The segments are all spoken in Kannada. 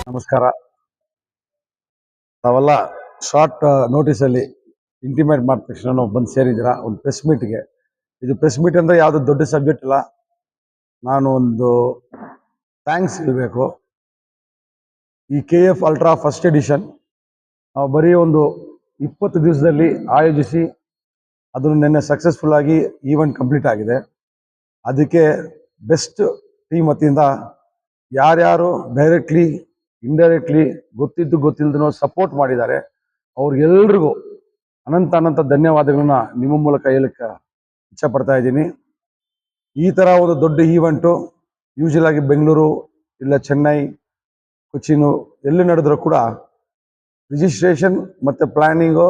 ನಮಸ್ಕಾರ. ತಾವೆಲ್ಲ ಶಾರ್ಟ್ ನೋಟಿಸಲ್ಲಿ ಇಂಟಿಮೇಟ್ ಮಾಡಿದ ತಕ್ಷಣ ನಾವು ಬಂದು ಸೇರಿದ್ದೀರಾ ಒಂದು ಪ್ರೆಸ್ ಮೀಟ್ಗೆ. ಇದು ಪ್ರೆಸ್ ಮೀಟ್ ಅಂದರೆ ಯಾವುದೋ ದೊಡ್ಡ ಸಬ್ಜೆಕ್ಟ್ ಇಲ್ಲ. ನಾನು ಒಂದು ಥ್ಯಾಂಕ್ಸ್ ಹೇಳಬೇಕು. ಈ KF ಅಲ್ಟ್ರಾ ಫಸ್ಟ್ ಎಡಿಷನ್ ನಾವು ಬರೀ ಒಂದು 20 ದಿವಸದಲ್ಲಿ ಆಯೋಜಿಸಿ ಅದನ್ನು ನಿನ್ನೆ ಸಕ್ಸಸ್ಫುಲ್ ಆಗಿ ಈವೆಂಟ್ ಕಂಪ್ಲೀಟ್ ಆಗಿದೆ. ಅದಕ್ಕೆ ಬೆಸ್ಟ್ ಟೀಮ್ ವತಿಯಿಂದ ಯಾರ್ಯಾರು ಡೈರೆಕ್ಟ್ಲಿ ಇಂಡೈರೆಕ್ಟ್ಲಿ ಗೊತ್ತಿಲ್ಲದನೋ ಸಪೋರ್ಟ್ ಮಾಡಿದ್ದಾರೆ ಅವ್ರಿಗೆಲ್ರಿಗೂ ಅನಂತ ಧನ್ಯವಾದಗಳನ್ನ ನಿಮ್ಮ ಮೂಲಕ ಹೇಳಕ್ಕೆ ಇಚ್ಛಪಡ್ತಾ ಇದ್ದೀನಿ. ಈ ಥರ ಒಂದು ದೊಡ್ಡ ಈವೆಂಟು ಯೂಶಲ್ ಆಗಿ ಬೆಂಗಳೂರು ಇಲ್ಲ ಚೆನ್ನೈ ಕೊಚ್ಚಿನು ಎಲ್ಲಿ ನಡೆದರೂ ಕೂಡ ರಿಜಿಸ್ಟ್ರೇಷನ್ ಮತ್ತು ಪ್ಲ್ಯಾನಿಂಗು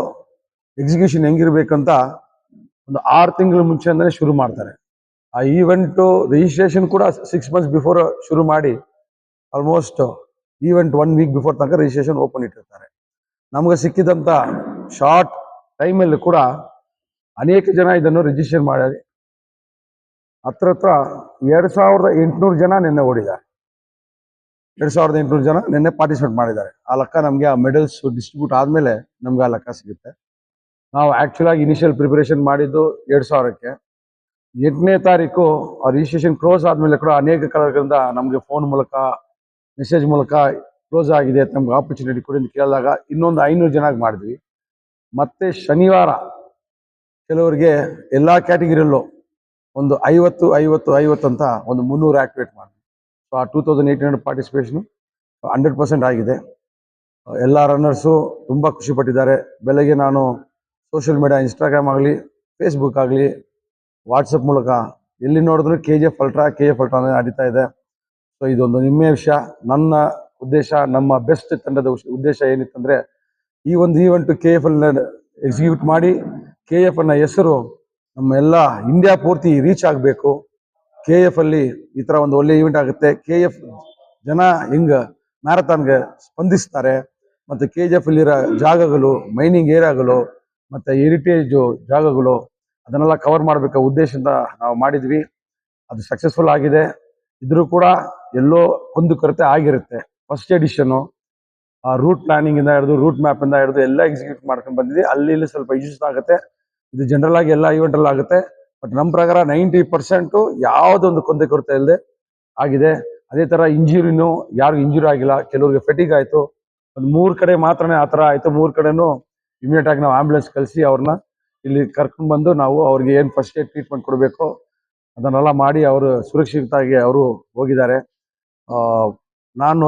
ಎಕ್ಸಿಕ್ಯೂಷನ್ ಹೆಂಗಿರ್ಬೇಕಂತ ಒಂದು 6 ತಿಂಗಳ ಮುಂಚೆಯಿಂದಲೇ ಶುರು ಮಾಡ್ತಾರೆ. ಆ ಈವೆಂಟು ರಿಜಿಸ್ಟ್ರೇಷನ್ ಕೂಡ 6 months ಬಿಫೋರ್ ಶುರು ಮಾಡಿ ಆಲ್ಮೋಸ್ಟ್ ಈವೆಂಟ್ 1 week ಬಿಫೋರ್ ತನಕ ರಿಜಿಸ್ಟ್ರೇಷನ್ ಓಪನ್ ಇಟ್ಟಿರ್ತಾರೆ. ನಮಗೆ ಸಿಕ್ಕಿದಂಥ ಶಾರ್ಟ್ ಟೈಮಲ್ಲಿ ಕೂಡ ಅನೇಕ ಜನ ಇದನ್ನು ರಿಜಿಸ್ಟ್ರೇಷನ್ ಮಾಡಿ ಹತ್ರ 2800 ಜನ ನಿನ್ನೆ ಓಡಿದ್ದಾರೆ. 2800 ಜನ ನಿನ್ನೆ ಪಾರ್ಟಿಸಿಪೇಟ್ ಮಾಡಿದ್ದಾರೆ. ಆ ಲೆಕ್ಕ ನಮಗೆ ಆ ಮೆಡಲ್ಸ್ ಡಿಸ್ಟ್ರಿಬ್ಯೂಟ್ ಆದಮೇಲೆ ನಮ್ಗೆ ಆ ಲೆಕ್ಕ ಸಿಗುತ್ತೆ. ನಾವು ಆ್ಯಕ್ಚುಲಾಗಿ ಇನಿಷಿಯಲ್ ಪ್ರಿಪರೇಷನ್ ಮಾಡಿದ್ದು 2000ಕ್ಕೆ. 8ನೇ ತಾರೀಕು ಆ ರಿಜಿಸ್ಟ್ರೇಷನ್ ಕ್ಲೋಸ್ ಆದಮೇಲೆ ಕೂಡ ಅನೇಕ ಕಡೆಗಳಿಂದ ನಮಗೆ ಫೋನ್ ಮೂಲಕ ಮೆಸೇಜ್ ಮೂಲಕ ಕ್ಲೋಸ್ ಆಗಿದೆ, ನಮ್ಗೆ ಆಪರ್ಚುನಿಟಿ ಕೊಡಿ ಅಂತ ಕೇಳಿದಾಗ ಇನ್ನೊಂದು 500 ಜನಕ್ಕೆ ಮಾಡಿದ್ವಿ. ಮತ್ತೆ ಶನಿವಾರ ಕೆಲವರಿಗೆ ಎಲ್ಲ ಕ್ಯಾಟಗಿರಿಯಲ್ಲೂ ಒಂದು 50 ಅಂತ ಒಂದು 300 ಆ್ಯಕ್ಟಿವೇಟ್ ಮಾಡಿದ್ವಿ. ಸೊ ಆ 2800 ಪಾರ್ಟಿಸಿಪೇಷನು 100% ಆಗಿದೆ. ಎಲ್ಲ ರನ್ನರ್ಸು ತುಂಬ ಖುಷಿಪಟ್ಟಿದ್ದಾರೆ. ಬೆಳಗ್ಗೆ ನಾನು ಸೋಷಿಯಲ್ ಮೀಡಿಯಾ ಇನ್ಸ್ಟಾಗ್ರಾಮ್ ಆಗಲಿ ಫೇಸ್ಬುಕ್ ಆಗಲಿ ವಾಟ್ಸಪ್ ಮೂಲಕ ಎಲ್ಲಿ ನೋಡಿದ್ರು KF ಅಲ್ಟ್ರಾ ಅಂದರೆ ನಡೀತಾ ಇದೆ. ಸೊ ಇದೊಂದು ಹೆಮ್ಮೆಯ ವಿಷಯ. ನನ್ನ ಉದ್ದೇಶ, ನಮ್ಮ ಬೆಸ್ಟ್ ತಂಡದ ಉದ್ದೇಶ ಏನಿತ್ತಂದರೆ ಈ ಒಂದು ಈವೆಂಟು KF ಅಲ್ಲಿ ಎಕ್ಸಿಕ್ಯೂಟ್ ಮಾಡಿ KF ಅನ್ನೋ ಹೆಸರು ನಮ್ಮ ಎಲ್ಲ ಇಂಡಿಯಾ ಪೂರ್ತಿ ರೀಚ್ ಆಗಬೇಕು. KF ಅಲ್ಲಿ ಈ ಥರ ಒಂದು ಒಳ್ಳೆ ಈವೆಂಟ್ ಆಗುತ್ತೆ. KF ಜನ ಹೆಂಗೆ ಮ್ಯಾರಥಾನ್ಗೆ ಸ್ಪಂದಿಸ್ತಾರೆ ಮತ್ತು KF ಅಲ್ಲಿರೋ ಜಾಗಗಳು, ಮೈನಿಂಗ್ ಏರಿಯಾಗಳು ಮತ್ತು ಹೆರಿಟೇಜು ಜಾಗಗಳು ಅದನ್ನೆಲ್ಲ ಕವರ್ ಮಾಡಬೇಕು ಉದ್ದೇಶದಿಂದ ನಾವು ಮಾಡಿದ್ವಿ. ಅದು ಸಕ್ಸಸ್ಫುಲ್ ಆಗಿದೆ. ಇದ್ರೂ ಕೂಡ ಎಲ್ಲೋ ಕೊರತೆ ಆಗಿರುತ್ತೆ. ಫಸ್ಟ್ ಎಡಿಷನ್ನು ಆ ರೂಟ್ ಪ್ಲಾನಿಂಗಿಂದ ಹಿಡಿದು ರೂಟ್ ಮ್ಯಾಪಿಂದ ಹಿಡಿದು ಎಲ್ಲ ಎಕ್ಸಿಕ್ಯೂಟ್ ಮಾಡ್ಕೊಂಡು ಬಂದಿದ್ವಿ. ಅಲ್ಲಿ ಸ್ವಲ್ಪ ಇಶ್ಯೂಸ್ ಆಗುತ್ತೆ. ಇದು ಜನರಲ್ ಆಗಿ ಎಲ್ಲ ಈವೆಂಟಲ್ಲಿ ಆಗುತ್ತೆ. ಬಟ್ ನಮ್ಮ ಪ್ರಕಾರ 90% ಯಾವುದೊಂದು ಕೊರತೆ ಇಲ್ಲದೆ ಆಗಿದೆ. ಅದೇ ಥರ ಇಂಜುರಿನೂ ಯಾರಿಗೂ ಇಂಜುರಿ ಆಗಿಲ್ಲ. ಕೆಲವ್ರಿಗೆ ಫೆಟಿಗ್ ಆಯಿತು. ಒಂದು 3 ಕಡೆ ಮಾತ್ರನೇ ಆ ಥರ ಆಯಿತು. 3 ಕಡೆನೂ ಇಮಿಡಿಯೇಟ್ ಆಗಿ ನಾವು ಆ್ಯಂಬುಲೆನ್ಸ್ ಕಳಿಸಿ ಅವ್ರನ್ನ ಇಲ್ಲಿ ಕರ್ಕೊಂಡು ಬಂದು ನಾವು ಅವ್ರಿಗೆ ಏನು ಫಸ್ಟ್ ಏಡ್ ಟ್ರೀಟ್ಮೆಂಟ್ ಕೊಡಬೇಕು ಅದನ್ನೆಲ್ಲ ಮಾಡಿ ಅವರು ಸುರಕ್ಷಿತವಾಗಿ ಅವರು ಹೋಗಿದ್ದಾರೆ. ನಾನು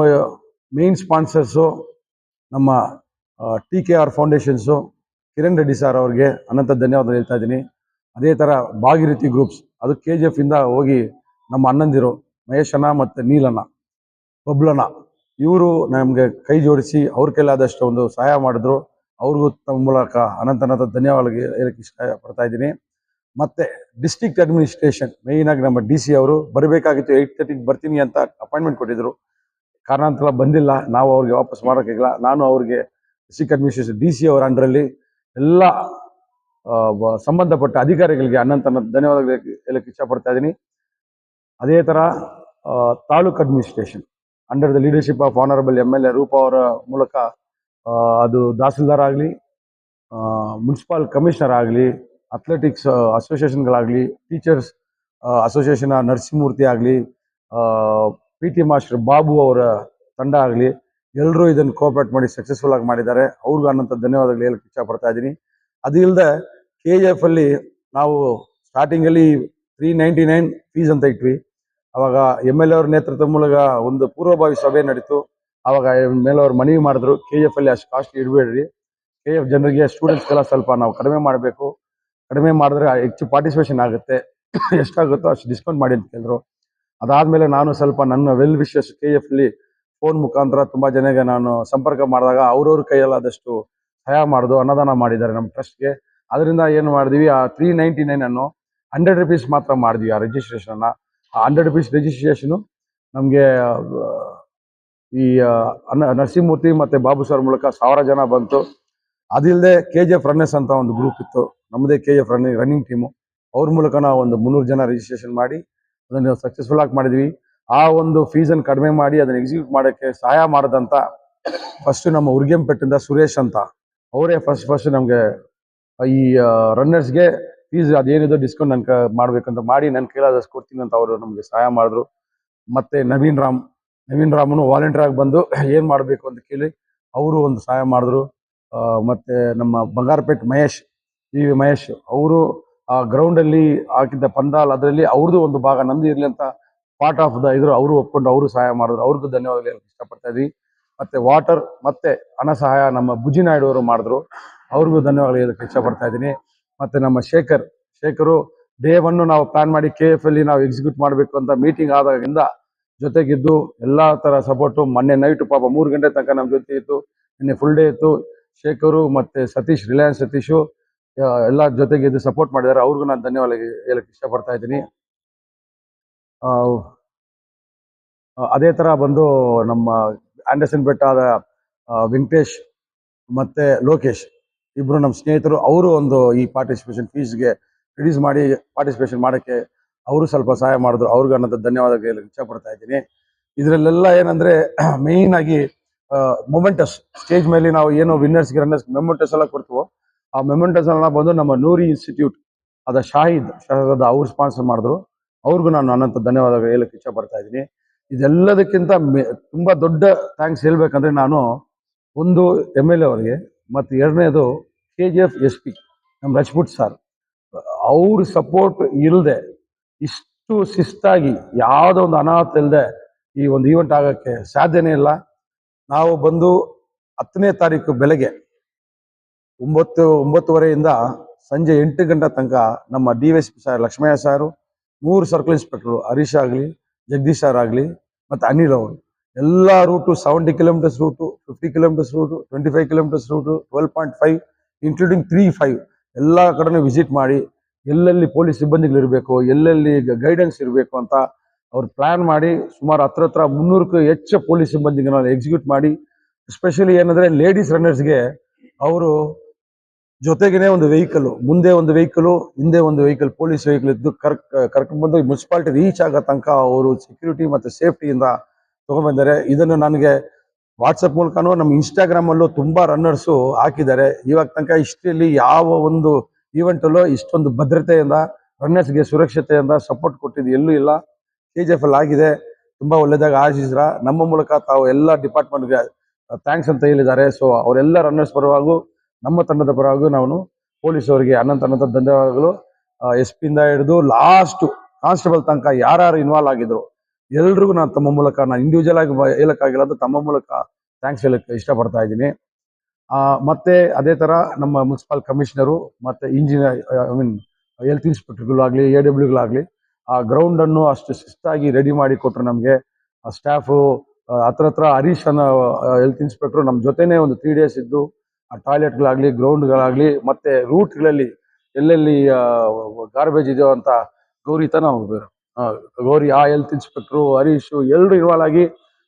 ಮೇನ್ ಸ್ಪಾನ್ಸರ್ಸು ನಮ್ಮ TKR ಫೌಂಡೇಶನ್ಸು ಕಿರಣ್ ರೆಡ್ಡಿ ಸರ್ ಅವ್ರಿಗೆ ಅನಂತ ಧನ್ಯವಾದ ಹೇಳ್ತಾ ಇದ್ದೀನಿ. ಅದೇ ಥರ ಭಾಗೀರಥಿ ಗ್ರೂಪ್ಸ್ ಅದು KGF ಇಂದ ಹೋಗಿ ನಮ್ಮ ಅಣ್ಣಂದಿರು ಮಹೇಶಣ್ಣ ಮತ್ತು ನೀಲಣ್ಣ ಬಬ್ಲಣ್ಣ ಇವರು ನಮಗೆ ಕೈ ಜೋಡಿಸಿ ಅವ್ರ ಕೈಲಾದಷ್ಟು ಒಂದು ಸಹಾಯ ಮಾಡಿದ್ರು. ಅವ್ರಿಗೂ ತಮ್ಮ ಮೂಲಕ ಅನಂತ ಧನ್ಯವಾದ ಹೇಳಕ್ಕೆ ಇಷ್ಟಪಡ್ತಾ ಇದ್ದೀನಿ. ಮತ್ತು ಡಿಸ್ಟ್ರಿಕ್ಟ್ ಅಡ್ಮಿನಿಸ್ಟ್ರೇಷನ್ ಮೇಯ್ನಾಗಿ ನಮ್ಮ DC ಅವರು ಬರಬೇಕಾಗಿತ್ತು. 8:30ಗೆ ಬರ್ತೀನಿ ಅಂತ ಅಪಾಯಿಂಟ್ಮೆಂಟ್ ಕೊಟ್ಟಿದ್ದರು. ಕಾರಣಾಂತರ ಬಂದಿಲ್ಲ. ನಾವು ಅವ್ರಿಗೆ ವಾಪಸ್ ಮಾಡೋಕ್ಕಾಗಿಲ್ಲ. ನಾನು ಅವ್ರಿಗೆ ಡಿಸ್ಟ್ರಿಕ್ಟ್ ಅಡ್ಮಿನಿಸ್ಟ್ರೇಷನ್ DC ಅವರ ಅಂಡರಲ್ಲಿ ಎಲ್ಲ ಸಂಬಂಧಪಟ್ಟ ಅಧಿಕಾರಿಗಳಿಗೆ ಅನಂತ ಧನ್ಯವಾದಗಳು ಹೇಳಕ್ಕೆ ಇಷ್ಟಪಡ್ತಾ ಇದ್ದೀನಿ. ಅದೇ ಥರ taluk administration under the leadership of honourable MLA ರೂಪ ಅವರ ಮೂಲಕ ಅದು ತಹಸೀಲ್ದಾರ್ ಆಗಲಿ, ಮುನ್ಸಿಪಲ್ ಕಮಿಷನರ್ ಆಗಲಿ, ಅಥ್ಲೆಟಿಕ್ಸ್ ಅಸೋಸಿಯೇಷನ್ಗಳಾಗಲಿ, ಟೀಚರ್ಸ್ ಅಸೋಸಿಯೇಷನ್ ನರಸಿಂಹಮೂರ್ತಿ ಆಗಲಿ, PT ಮಾಸ್ಟರ್ ಬಾಬು ಅವರ ತಂಡ ಆಗಲಿ, ಎಲ್ಲರೂ ಇದನ್ನು ಕೋಆಪ್ರೇಟ್ ಮಾಡಿ ಸಕ್ಸಸ್ಫುಲ್ ಆಗಿ ಮಾಡಿದ್ದಾರೆ. ಅವ್ರಿಗೂ ಅನಂತ ಧನ್ಯವಾದಗಳು ಹೇಳಕ್ಕೆ ಇಷ್ಟಪಡ್ತಾ ಇದ್ದೀನಿ. ಅದು ಇಲ್ಲದೆ KF ಅಲ್ಲಿ ನಾವು ಸ್ಟಾರ್ಟಿಂಗಲ್ಲಿ 399 ಫೀಸ್ ಅಂತ ಇಟ್ವಿ. ಆವಾಗ MLA ಅವ್ರ ನೇತೃತ್ವ ಮೂಲಕ ಒಂದು ಪೂರ್ವಭಾವಿ ಸಭೆ ನಡೀತು. ಆವಾಗ MLA ಅವ್ರು ಮನವಿ ಮಾಡಿದ್ರು, KF ಅಲ್ಲಿ ಅಷ್ಟು ಕಾಸ್ಟ್ಲಿ ಇಡಬೇಡ್ರಿ, KF ಜನರಿಗೆ ಸ್ಟೂಡೆಂಟ್ಸ್ಗೆಲ್ಲ ಸ್ವಲ್ಪ ನಾವು ಕಡಿಮೆ ಮಾಡಬೇಕು, ಕಡಿಮೆ ಮಾಡಿದ್ರೆ ಹೆಚ್ಚು ಪಾರ್ಟಿಸಿಪೇಷನ್ ಆಗುತ್ತೆ, ಎಷ್ಟಾಗುತ್ತೋ ಅಷ್ಟು ಡಿಸ್ಕೌಂಟ್ ಮಾಡಿ ಅಂತ ಕೇಳಿದ್ರು. ಅದಾದಮೇಲೆ ನಾನು ಸ್ವಲ್ಪ ನನ್ನ ವೆಲ್ ವಿಶಸ್ KF ಅಲ್ಲಿ ಫೋನ್ ಮುಖಾಂತರ ತುಂಬ ಜನಗೆ ನಾನು ಸಂಪರ್ಕ ಮಾಡಿದಾಗ ಅವ್ರವ್ರ ಕೈಯಲ್ಲಾದಷ್ಟು ಸಹಾಯ ಮಾಡೋದು, ಅನ್ನದಾನ ಮಾಡಿದ್ದಾರೆ ನಮ್ಮ ಟ್ರಸ್ಟ್ಗೆ. ಅದರಿಂದ ಏನು ಮಾಡಿದ್ವಿ, ಆ 399 ಅನ್ನು 100 rupees ಮಾತ್ರ ಮಾಡಿದ್ವಿ ಆ ರಿಜಿಸ್ಟ್ರೇಷನ್ನ. ಆ 100 rupees ರಿಜಿಸ್ಟ್ರೇಷನು ನಮಗೆ ಈ ನರಸಿಂಹಮೂರ್ತಿ ಮತ್ತು ಬಾಬು ಸರ್ ಮೂಲಕ 1000 ಜನ ಬಂತು. ಅದಿಲ್ಲದೆ KGF ರನ್ನರ್ಸ್ ಅಂತ ಒಂದು ಗ್ರೂಪ್ ಇತ್ತು, ನಮ್ಮದೇ KF ರನ್ನಿಂಗ್ ಟೀಮು. ಅವ್ರ ಮೂಲಕ ನಾವು ಒಂದು 300 ಜನ ರಿಜಿಸ್ಟ್ರೇಷನ್ ಮಾಡಿ ಅದನ್ನು ಸಕ್ಸಸ್ಫುಲ್ ಆಗಿ ಮಾಡಿದ್ವಿ. ಆ ಒಂದು ಫೀಸನ್ನು ಕಡಿಮೆ ಮಾಡಿ ಅದನ್ನು ಎಕ್ಸಿಕ್ಯೂಟ್ ಮಾಡೋಕ್ಕೆ ಸಹಾಯ ಮಾಡಿದಂಥ ಫಸ್ಟ್ ನಮ್ಮ ಉರ್ಗೆಂಪೇಟಿಂದ ಸುರೇಶ್ ಅಂತ ಅವರೇ ಫಸ್ಟ್ ನಮಗೆ ಈ ರನ್ನರ್ಸ್ಗೆ ಫೀಸ್ ಅದೇನಿದೆ ಡಿಸ್ಕೌಂಟ್ ನನ್ಗೆ ಮಾಡ್ಬೇಕಂತ ಮಾಡಿ ನನ್ನ ಕೈಲಾದಷ್ಟು ಕೊಡ್ತೀನಿ ಅಂತ ಅವರು ನಮಗೆ ಸಹಾಯ ಮಾಡಿದ್ರು. ಮತ್ತೆ ನವೀನ್ ರಾಮನು ವಾಲಂಟಿಯರ್ ಆಗಿ ಬಂದು ಏನು ಮಾಡಬೇಕು ಅಂತ ಕೇಳಿ ಅವರು ಒಂದು ಸಹಾಯ ಮಾಡಿದ್ರು. ಮತ್ತೆ ನಮ್ಮ ಬಂಗಾರಪೇಟ್ ಮಹೇಶ್ ಅವರು ಆ ಗ್ರೌಂಡಲ್ಲಿ ಹಾಕಿದ್ದ ಪಂದಾಲ್ ಅದರಲ್ಲಿ ಅವ್ರದ್ದು ಒಂದು ಭಾಗ ನಂದು ಇರಲಿ ಅಂತ ಪಾರ್ಟ್ ಆಫ್ ದ ಇದ್ರು ಅವರು ಒಪ್ಕೊಂಡು ಅವರು ಸಹಾಯ ಮಾಡಿದ್ರು. ಅವ್ರಿಗೂ ಧನ್ಯವಾದ ಇಷ್ಟಪಡ್ತಾ ಇದ್ವಿ. ಮತ್ತೆ ವಾಟರ್ ಮತ್ತೆ ಹಣ ಸಹಾಯ ನಮ್ಮ ಬುಜಿನಾಯ್ಡು ಅವರು ಮಾಡಿದ್ರು. ಅವ್ರಿಗೂ ಧನ್ಯವಾದ ಹೇಳಕ್ಕೆ ಇಷ್ಟಪಡ್ತಾ ಇದ್ದೀನಿ. ಮತ್ತೆ ನಮ್ಮ ಶೇಖರು ಡೇ 1 ನಾವು ಪ್ಲಾನ್ ಮಾಡಿ KF ಅಲ್ಲಿ ನಾವು ಎಕ್ಸಿಕ್ಯೂಟ್ ಮಾಡಬೇಕು ಅಂತ ಮೀಟಿಂಗ್ ಆದಾಗಿಂದ ಜೊತೆಗಿದ್ದು ಎಲ್ಲಾ ತರ ಸಪೋರ್ಟು. ಮೊನ್ನೆ ನೈಟ್ ಪಾಪ 3 ಗಂಟೆ ತನಕ ನಮ್ಮ ಜೊತೆ ಇತ್ತು. ನಿನ್ನೆ ಫುಲ್ ಡೇ ಇತ್ತು. ಶೇಖರು ಮತ್ತೆ ರಿಲಯನ್ಸ್ ಸತೀಶು ಎಲ್ಲ ಜೊತೆಗಿದ್ದು ಸಪೋರ್ಟ್ ಮಾಡಿದ್ದಾರೆ. ಅವ್ರಿಗೂ ನಾನು ಧನ್ಯವಾದ ಹೇಳಕ್ಕೆ ಇಷ್ಟಪಡ್ತಾ ಇದ್ದೀನಿ. ಅದೇ ತರ ಬಂದು ನಮ್ಮ ಆಂಡರ್ಸನ್ ಬೆಟ್ಟಾದ ವೆಂಕಟೇಶ್ ಮತ್ತೆ ಲೋಕೇಶ್ ಇಬ್ರು ನಮ್ಮ ಸ್ನೇಹಿತರು. ಅವರು ಒಂದು ಈ ಪಾರ್ಟಿಸಿಪೇಷನ್ ಫೀಸ್ಗೆ ರಿಡ್ಯೂಸ್ ಮಾಡಿ ಪಾರ್ಟಿಸಿಪೇಷನ್ ಮಾಡೋಕ್ಕೆ ಅವರು ಸ್ವಲ್ಪ ಸಹಾಯ ಮಾಡಿದ್ರು. ಅವ್ರಿಗೆ ಅನ್ನೋದು ಧನ್ಯವಾದ ಹೇಳಕ್ಕೆ ಇಷ್ಟಪಡ್ತಾ ಇದ್ದೀನಿ. ಇದರಲ್ಲೆಲ್ಲ ಏನಂದ್ರೆ ಮೇಯ್ನ್ ಆಗಿ ಮೊಮೆಂಟಸ್ ಸ್ಟೇಜ್ ಮೇಲೆ ನಾವು ಏನು ವಿನ್ನರ್ಸ್ಗೆ ರನ್ನರ್ಸ್ ಮೆಮೊಂಟಸ್ ಎಲ್ಲ ಕೊಡ್ತೀವೋ ಆ ಮೆಮೊಂಟಸ್ ಎಲ್ಲ ಬಂದು ನಮ್ಮ ನೂರಿ ಇನ್ಸ್ಟಿಟ್ಯೂಟ್ ಅದ ಶಾಹಿದ್ ಅವ್ರು ಸ್ಪಾನ್ಸರ್ ಮಾಡಿದ್ರು. ಅವ್ರಿಗೂ ನಾನು ಅನಂತ ಧನ್ಯವಾದ ಹೇಳಕ್ಕೆ ಇಷ್ಟಪಡ್ತಾ ಇದ್ದೀನಿ. ಇದೆಲ್ಲದಕ್ಕಿಂತ ತುಂಬಾ ದೊಡ್ಡ ಥ್ಯಾಂಕ್ಸ್ ಹೇಳ್ಬೇಕಂದ್ರೆ ನಾನು ಒಂದು MLA ಅವರಿಗೆ ಮತ್ತು ಎರಡನೇದು KGF SP ನಮ್ಮ ರಜಪೂತ್ ಸರ್. ಅವ್ರ ಸಪೋರ್ಟ್ ಇಲ್ಲದೆ ಇಷ್ಟು ಶಿಸ್ತಾಗಿ ಯಾವುದೋ ಒಂದು ಅನಾಹುತ ಇಲ್ಲದೆ ಈ ಒಂದು ಈವೆಂಟ್ ಆಗೋಕ್ಕೆ ಸಾಧ್ಯನೇ ಇಲ್ಲ. ನಾವು ಬಂದು 10ನೇ ತಾರೀಕು ಬೆಳಗ್ಗೆ 9:30 ಸಂಜೆ 8 ಗಂಟೆ ತನಕ ನಮ್ಮ DSP ಸರ್ ಲಕ್ಷ್ಮಯ್ಯ ಸಾರು, 3 ಸರ್ಕಲ್ ಇನ್ಸ್ಪೆಕ್ಟರ್ ಹರೀಶ್ ಆಗಲಿ, ಜಗದೀಶ್ ಸರ್ ಆಗಲಿ ಮತ್ತು ಅನಿಲ್ ಅವರು ಎಲ್ಲ route 70 kilometres route, 50 kilometres route, 25 kilometres route, 12.5 including 3.5 ಎಲ್ಲ ಕಡೆನೂ ವಿಸಿಟ್ ಮಾಡಿ ಎಲ್ಲೆಲ್ಲಿ ಪೊಲೀಸ್ ಸಿಬ್ಬಂದಿಗಳಿರಬೇಕು, ಎಲ್ಲೆಲ್ಲಿ ಗೈಡೆನ್ಸ್ ಇರಬೇಕು ಅಂತ ಅವ್ರು ಪ್ಲಾನ್ ಮಾಡಿ ಸುಮಾರು ಹತ್ರ 300ಕ್ಕೂ ಹೆಚ್ಚು ಪೊಲೀಸ್ ಸಿಬ್ಬಂದಿಗಳನ್ನ ಎಕ್ಸಿಕ್ಯೂಟ್ ಮಾಡಿ, ಎಸ್ಪೆಷಲಿ ಏನಂದ್ರೆ ಲೇಡೀಸ್ ರನ್ನರ್ಸ್ಗೆ ಅವರು ಜೊತೆಗೇನೆ ಒಂದು ವೆಹಿಕಲ್, ಮುಂದೆ ಒಂದು ವೆಹಿಕಲ್, ಹಿಂದೆ ಒಂದು ವೆಹಿಕಲ್, ಪೊಲೀಸ್ ವೆಹಿಕಲ್ ಇದ್ದು ಕರ್ಕೊಂಡು ಬಂದು ಮುನ್ಸಿಪಾಲಿಟಿ ರೀಚ್ ಆಗೋ ತನಕ ಅವರು ಸೆಕ್ಯೂರಿಟಿ ಮತ್ತು ಸೇಫ್ಟಿಯಿಂದ ತಗೊಂಡ್ಬಂದಾರೆ. ಇದನ್ನು ನನಗೆ ವಾಟ್ಸಪ್ ಮೂಲಕನೂ ನಮ್ಮ ಇನ್ಸ್ಟಾಗ್ರಾಮಲ್ಲೂ ತುಂಬ ರನ್ನರ್ಸು ಹಾಕಿದ್ದಾರೆ. ಇವಾಗ ತನಕ ಹಿಸ್ಟ್ರಿಯಲ್ಲಿ ಯಾವ ಒಂದು ಈವೆಂಟಲ್ಲೂ ಇಷ್ಟೊಂದು ಭದ್ರತೆಯಿಂದ ರನ್ನರ್ಸ್ಗೆ ಸುರಕ್ಷತೆಯಿಂದ ಸಪೋರ್ಟ್ ಕೊಟ್ಟಿದ್ದು ಎಲ್ಲೂ ಇಲ್ಲ. KGF ಅಲ್ಲಿ ಆಗಿದೆ. ತುಂಬ ಒಳ್ಳೆಯದಾಗಿ ಆಶಿಸ್ರ ನಮ್ಮ ಮೂಲಕ ತಾವು ಎಲ್ಲ ಡಿಪಾರ್ಟ್ಮೆಂಟ್ಗೆ ಥ್ಯಾಂಕ್ಸ್ ಅಂತ ಹೇಳಿದ್ದಾರೆ. ಸೊ ಅವರೆಲ್ಲ ರನ್ನರ್ಸ್ ಪರವಾಗೂ ನಮ್ಮ ತಂಡದ ಪರವಾಗೂ ನಾವು ಪೊಲೀಸ್ ಅವರಿಗೆ ಅನಂತ ಧನ್ಯವಾದಗಳು. SP ಇಂದ ಹಿಡಿದು ಲಾಸ್ಟ್ ಕಾನ್ಸ್ಟೇಬಲ್ ತನಕ ಯಾರು ಇನ್ವಾಲ್ವ್ ಆಗಿದ್ರು ಎಲ್ರಿಗೂ ನಾನು ತಮ್ಮ ಮೂಲಕ, ನಾನು ಇಂಡಿವಿಜುವಲ್ ಆಗಿ ಹೇಳಕ್ಕಾಗಿಲ್ಲ ಅಂತ ತಮ್ಮ ಮೂಲಕ ಥ್ಯಾಂಕ್ಸ್ ಹೇಳಕ್ಕೆ ಇಷ್ಟಪಡ್ತಾ ಇದ್ದೀನಿ. ಮತ್ತೆ ಅದೇ ತರ ನಮ್ಮ ಮುನ್ಸಿಪಲ್ ಕಮಿಷನರು ಮತ್ತೆ ಇಂಜಿನಿಯರ್ ಹೆಲ್ತ್ ಇನ್ಸ್ಪೆಕ್ಟರ್ಗಳಾಗಲಿ, AWಗಳಾಗಲಿ ಆ ಗ್ರೌಂಡನ್ನು ಅಷ್ಟು ಶಿಸ್ತಾಗಿ ರೆಡಿ ಮಾಡಿ ಕೊಟ್ಟರು ನಮಗೆ. ಆ ಸ್ಟಾಫು ಹತ್ರ ಹರೀಶ್ ಅನ್ನೋ ಹೆಲ್ತ್ ಇನ್ಸ್ಪೆಕ್ಟರ್ ನಮ್ಮ ಜೊತೆನೇ ಒಂದು 3 days ಇದ್ದು ಆ ಟಾಯ್ಲೆಟ್ಗಳಾಗಲಿ, ಗ್ರೌಂಡ್ಗಳಾಗಲಿ ಮತ್ತೆ ರೂಟ್ಗಳಲ್ಲಿ ಎಲ್ಲೆಲ್ಲಿ ಗಾರ್ಬೇಜ್ ಇದೆಯೋ ಅಂತ ಗೌರಿ ಆ ಹೆಲ್ತ್ ಇನ್ಸ್ಪೆಕ್ಟ್ರು, ಹರೀಶು ಎಲ್ಲರೂ ಇನ್ವಾಲ್ವ್ ಆಗಿ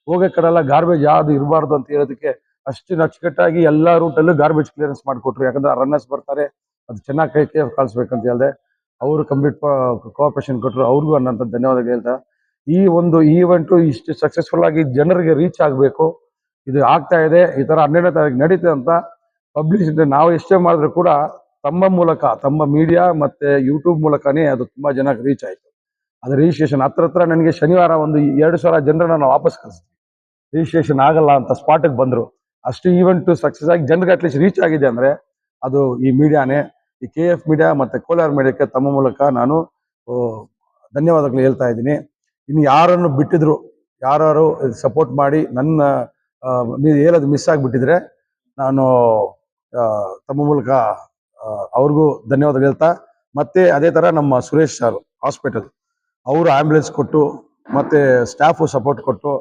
ಹೋಗೋ ಕಡೆಲ್ಲ ಗಾರ್ಬೇಜ್ ಯಾವುದು ಇರಬಾರ್ದು ಅಂತ ಹೇಳೋದಕ್ಕೆ ಅಷ್ಟು ಅಚ್ಚುಕಟ್ಟಾಗಿ ಎಲ್ಲ ರೂಟಲ್ಲೂ ಗಾರ್ಬೇಜ್ ಕ್ಲಿಯರೆನ್ಸ್ ಮಾಡಿಕೊಟ್ರು. ಯಾಕಂದ್ರೆ ರನ್ನರ್ಸ್ ಬರ್ತಾರೆ, ಅದು ಚೆನ್ನಾಗಿ ಕೈ ಕಳಿಸ್ಬೇಕಂತ ಹೇಳಿದೆ. ಅವರು ಕಂಪ್ಲೀಟ್ ಕೋಆಪರೇಷನ್ ಕೊಟ್ಟರು. ಅವ್ರಿಗೂ ಅನ್ನೋಂಥ ಧನ್ಯವಾದ ಹೇಳ್ತಾ, ಈ ಒಂದು ಈವೆಂಟು ಇಷ್ಟು ಸಕ್ಸಸ್ಫುಲ್ ಆಗಿ ಜನರಿಗೆ ರೀಚ್ ಆಗಬೇಕು, ಇದು ಆಗ್ತಾ ಇದೆ, ಈ ಥರ 12ನೇ ತಾರೀಕು ನಡೀತದೆ ಅಂತ ಪಬ್ಲಿಸಿಟಿ ನಾವು ಎಷ್ಟೇ ಮಾಡಿದ್ರು ಕೂಡ ತಮ್ಮ ಮೂಲಕ, ತಮ್ಮ ಮೀಡಿಯಾ ಮತ್ತೆ ಯೂಟ್ಯೂಬ್ ಮೂಲಕನೇ ಅದು ತುಂಬ ಜನಕ್ಕೆ ರೀಚ್ ಆಯಿತು. ಅದು ರಿಜಿಸ್ಟ್ರೇಷನ್ ಹತ್ರ ನನಗೆ ಶನಿವಾರ ಒಂದು 2,000 ಜನರನ್ನ ನಾವು ವಾಪಸ್ ಕಳಿಸ್ತೀವಿ. ರಿಜಿಸ್ಟ್ರೇಷನ್ ಆಗಲ್ಲ ಅಂತ ಸ್ಪಾಟಿಗೆ ಬಂದರು. ಅಷ್ಟು ಈವೆಂಟ್ ಸಕ್ಸಸ್ ಆಗಿ ಜನರಿಗೆ ಅಟ್ಲೀಸ್ಟ್ ರೀಚ್ ಆಗಿದೆ ಅಂದರೆ ಅದು ಈ ಮೀಡಿಯಾನೇ. ಈ KF ಮೀಡಿಯಾ ಮತ್ತು ಕೋಲಾರ ಮೀಡಿಯಾಕ್ಕೆ ತಮ್ಮ ಮೂಲಕ ನಾನು ಧನ್ಯವಾದಗಳು ಹೇಳ್ತಾ ಇದ್ದೀನಿ. ಇನ್ನು ಯಾರನ್ನು ಬಿಟ್ಟಿದ್ರು, ಯಾರು ಸಪೋರ್ಟ್ ಮಾಡಿ ನನ್ನ ಹೇಳೋದು ಮಿಸ್ ಆಗಿಬಿಟ್ಟಿದ್ರೆ ನಾನು ತಮ್ಮ ಮೂಲಕ ಅವ್ರಿಗೂ ಧನ್ಯವಾದ ಹೇಳ್ತಾ, ಮತ್ತೆ ಅದೇ ಥರ ನಮ್ಮ ಸುರೇಶ್ ಸರ್ ಹಾಸ್ಪಿಟಲ್ ಅವರು ಆಂಬ್ಯುಲೆನ್ಸ್ ಕೊಟ್ಟು ಮತ್ತೆ ಸ್ಟಾಫು ಸಪೋರ್ಟ್ ಕೊಟ್ಟು